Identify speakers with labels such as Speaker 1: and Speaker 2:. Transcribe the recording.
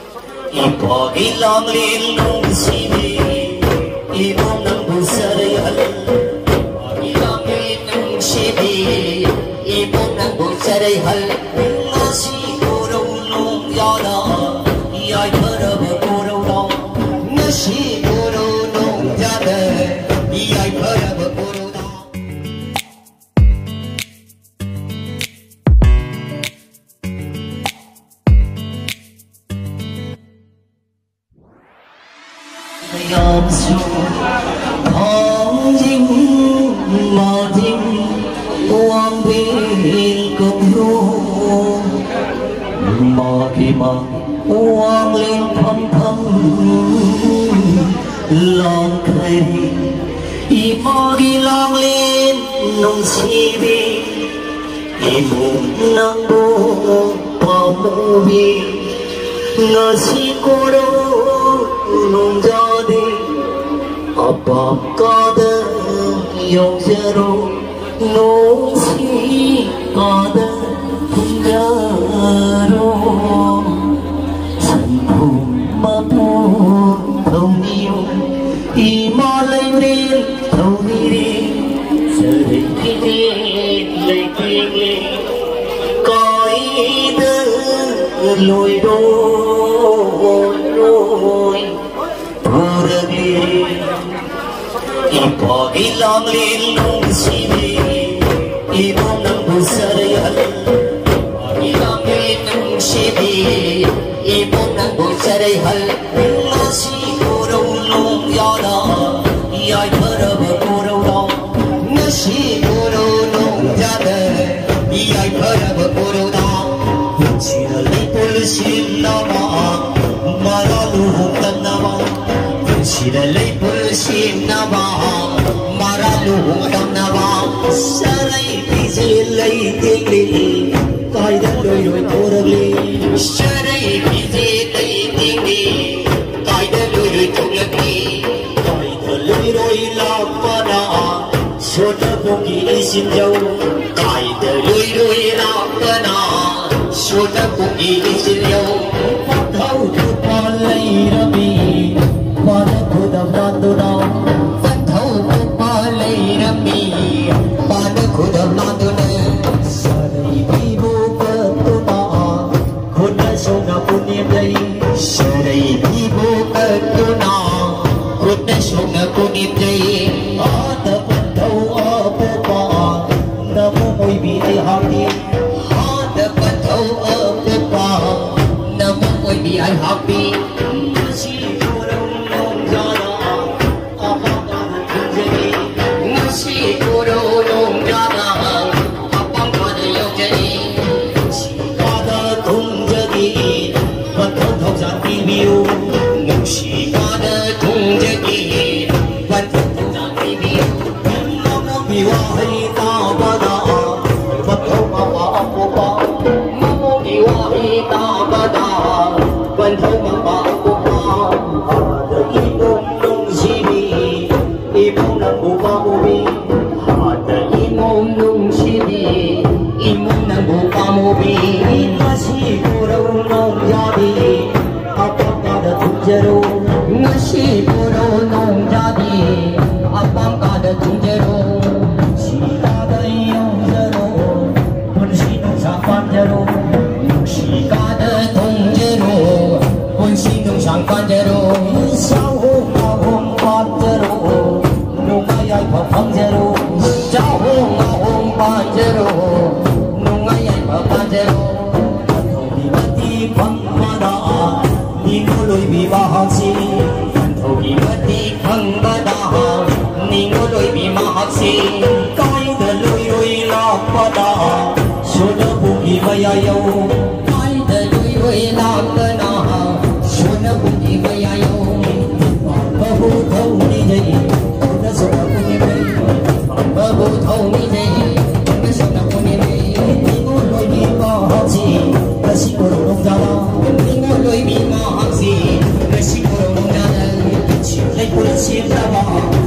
Speaker 1: Ipagi lang linong sibi, ibong ng busarayan. Ipagi lang linong sibi, ibong ng busarayan. Nasiguro nung yana, iyay parabaguro nung. Nasiguro nung yana, iyay parabaguro nung. Yom su hong jing mò jing quang bin công ru mò kỳ mò quang lên thâm thâm lòng cây y mò kỳ lòng lên nông chi bi y mùng nắng đô bao mù bi ngờ si cô đâu nung jadi apa kada yang jero nung si kada jero sanku mapu thâu niu imalai rin thâu niri seri kiti lei kiti koi de loi do Ipagi lang linong sibi, ibong ng busarayan. Ipagi lang linong sibi, ibong ng busarayan. Nasiguro nung yana, iyay parabaguro nung. Nasiguro nung yana, iyay parabaguro nung. Sinalay pulsin naman, maraluhong naman. Sinalay pulsin naman, maraluhong naman. Saray pisilay tingli, kahit loy loy turagli. Saray pisilay tingli, kahit loy loy turagli. Kahit loy loy lapana, soda kong iisin jaw. Kahit loy loy lapana, soda kong iisin jaw. Pagkaw tupalay rami, pada khudam nandu nau panthau palai rami pada khudam nandu ne sarai bibu katuna khudna sona punya dai sarai bibu katuna khudna sona punya dai ada panthau apa namu moi bi ai hati ada panthau apa namu moi bi ai hati Hãy subscribe cho kênh Ghiền Mì Gõ để không bỏ lỡ những video hấp dẫn.